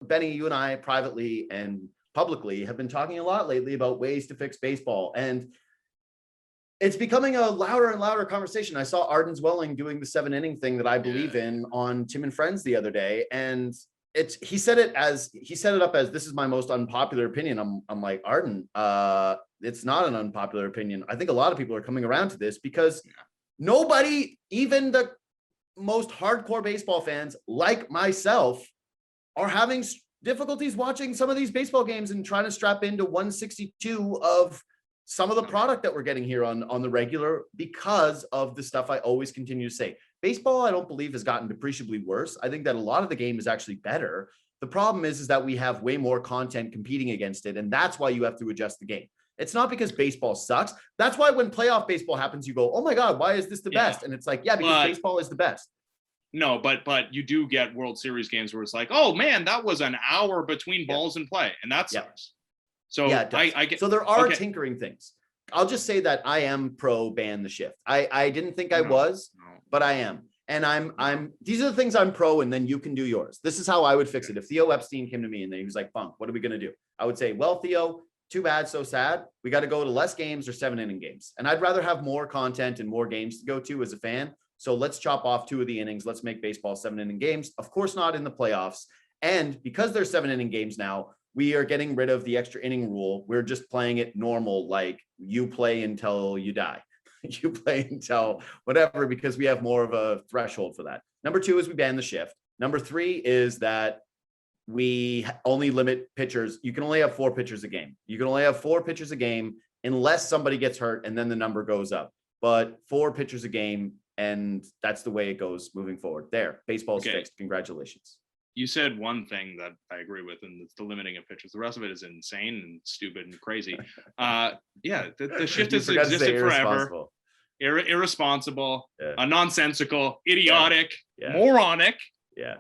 Benny, you and I privately and publicly have been talking a lot lately about ways to fix baseball. And it's becoming a louder and louder conversation. I saw Arden Zwelling doing the 7-inning thing that I believe in on Tim and Friends the other day. And he set it up as, this is my most unpopular opinion. I'm like, Arden, it's not an unpopular opinion. I think a lot of people are coming around to this because nobody, even the most hardcore baseball fans like myself, are having difficulties watching some of these baseball games and trying to strap into 162 of some of the product that we're getting here on the regular because of the stuff I always continue to say. Baseball, I don't believe, has gotten appreciably worse. I think that a lot of the game is actually better. The problem is that we have way more content competing against it, and that's why you have to adjust the game. It's not because baseball sucks. That's why when playoff baseball happens, you go, oh my God, why is this the best? And it's like, yeah, because baseball is the best. No, but you do get World Series games where it's like, oh man, that was an hour between balls in play, and that sucks. So I get. So there are tinkering things. I'll just say that I am pro ban the shift. I didn't think I was, but I am. And I'm these are the things I'm pro, and then you can do yours. This is how I would fix it. If Theo Epstein came to me and he was like, Funk, what are we going to do? I would say, well, Theo, too bad, so sad. We got to go to less games or 7-inning games. And I'd rather have more content and more games to go to as a fan. So let's chop off 2 of the innings. Let's make baseball 7-inning games. Of course, not in the playoffs. And because there's 7-inning games now, we are getting rid of the extra inning rule. We're just playing it normal, like you play until you die. You play until whatever, because we have more of a threshold for that. Number 2 is we ban the shift. Number 3 is that we only limit pitchers. You can only have 4 pitchers a game. You can only have 4 pitchers a game unless somebody gets hurt, and then the number goes up. But 4 pitchers a game, and that's the way it goes moving forward. There, baseball's fixed. Congratulations. You said one thing that I agree with, and it's the limiting of pitches. The rest of it is insane and stupid and crazy. The shift has existed forever. Irresponsible, nonsensical, idiotic, moronic.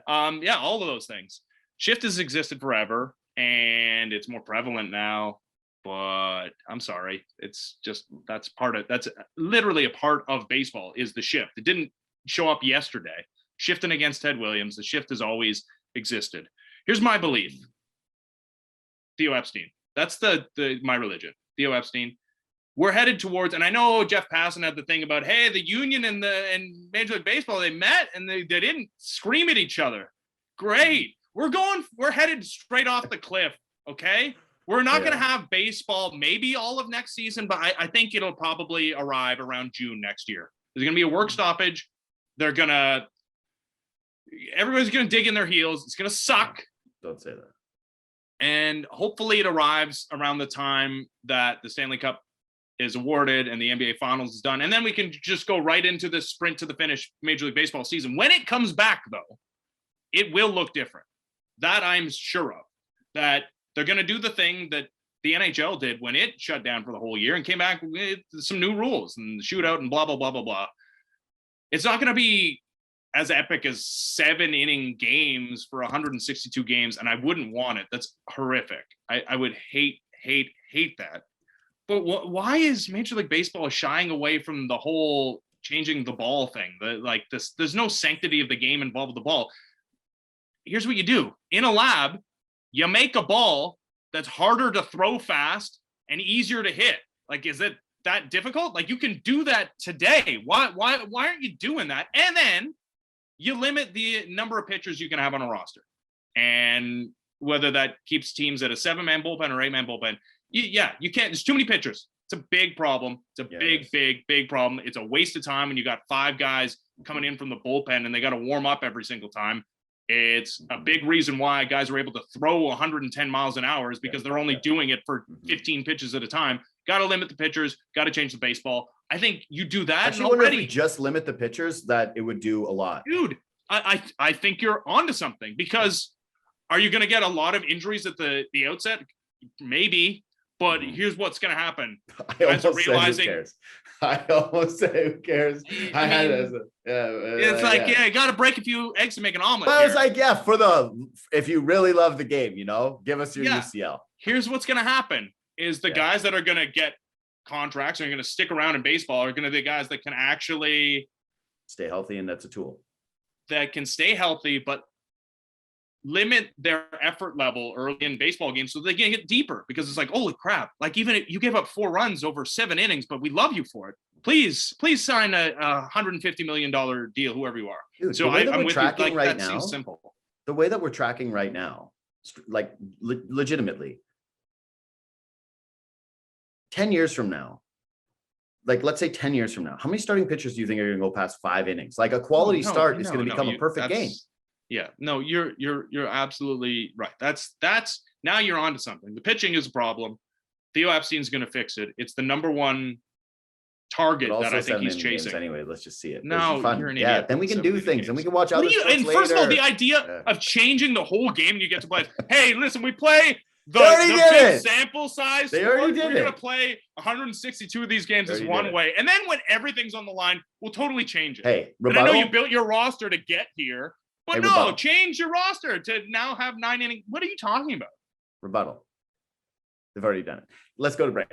All of those things. Shift has existed forever, and it's more prevalent now. But I'm sorry, it's just that's literally a part of baseball is the shift. It didn't show up yesterday. Shifting against Ted Williams, the shift has always existed. Here's my belief. Theo Epstein. That's my religion. Theo Epstein. We're headed towards, and I know Jeff Passan had the thing about, hey, the union and Major League Baseball, they met and they didn't scream at each other. Great. We're headed straight off the cliff. Okay. We're not going to have baseball maybe all of next season, but I think it'll probably arrive around June next year. There's going to be a work stoppage. Everybody's going to dig in their heels. It's going to suck. Don't say that. And hopefully it arrives around the time that the Stanley Cup is awarded and the NBA Finals is done. And then we can just go right into the sprint to the finish Major League Baseball season. When it comes back, though, it will look different. That I'm sure of. That they're going to do the thing that the NHL did when it shut down for the whole year and came back with some new rules and the shootout and blah, blah, blah, blah, blah. It's not going to be as epic as 7-inning games for 162 games, and I wouldn't want it. That's horrific. I would hate that. But why is Major League Baseball shying away from the whole changing the ball thing? There's no sanctity of the game involved with the ball. Here's what you do. In a lab, you make a ball that's harder to throw fast and easier to hit. Like, is it that difficult? Like, you can do that today. Why aren't you doing that? And then you limit the number of pitchers you can have on a roster. And whether that keeps teams at a 7-man bullpen or 8-man bullpen, you can't. There's too many pitchers. It's a big problem. It's a big problem. It's a waste of time when you got 5 guys coming in from the bullpen and they got to warm up every single time. It's a big reason why guys are able to throw 110 miles an hour is because they're only doing it for 15 pitches at a time. Got to limit the pitchers. Got to change the baseball. I think you do that. Actually, I wonder if we just limit the pitchers, that it would do a lot. Dude, I think you're onto something, because are you going to get a lot of injuries at the outset? Maybe. But here's what's going to happen. I almost say, who cares? You got to break a few eggs to make an omelet. But I was like, if you really love the game, give us your UCL. Here's what's going to happen is the guys that are going to get contracts and are going to stick around in baseball are going to be guys that can actually stay healthy. And that's a tool that can stay healthy, but limit their effort level early in baseball games so they can get deeper, because it's like, holy crap, like even if you gave up 4 runs over 7 innings, but we love you for it. Please sign a $150 million deal, whoever you are. Dude, So the way that I'm we're with you. tracking Like, right that now, seems simple. the way that we're tracking right now, like legitimately, 10 years from now, like let's say 10 years from now, how many starting pitchers do you think are going to go past 5 innings? Like a quality start is going to become a perfect game. Yeah, no, you're absolutely right. That's now you're onto something. The pitching is a problem. Theo Epstein's going to fix it. It's the number one target that I think he's chasing. Anyway, let's just see it. No, you're an idiot. Yeah, then we can do things, and we can watch other sports and later. First of all, the idea of changing the whole game and you get to play. Hey, listen, we play the big sample size. They already did it. We're going to play 162 of these games as one way. And then when everything's on the line, we'll totally change it. Hey, and I know you built your roster to get here, but no, change your roster to now have 9 innings. What are you talking about? Rebuttal. They've already done it. Let's go to break.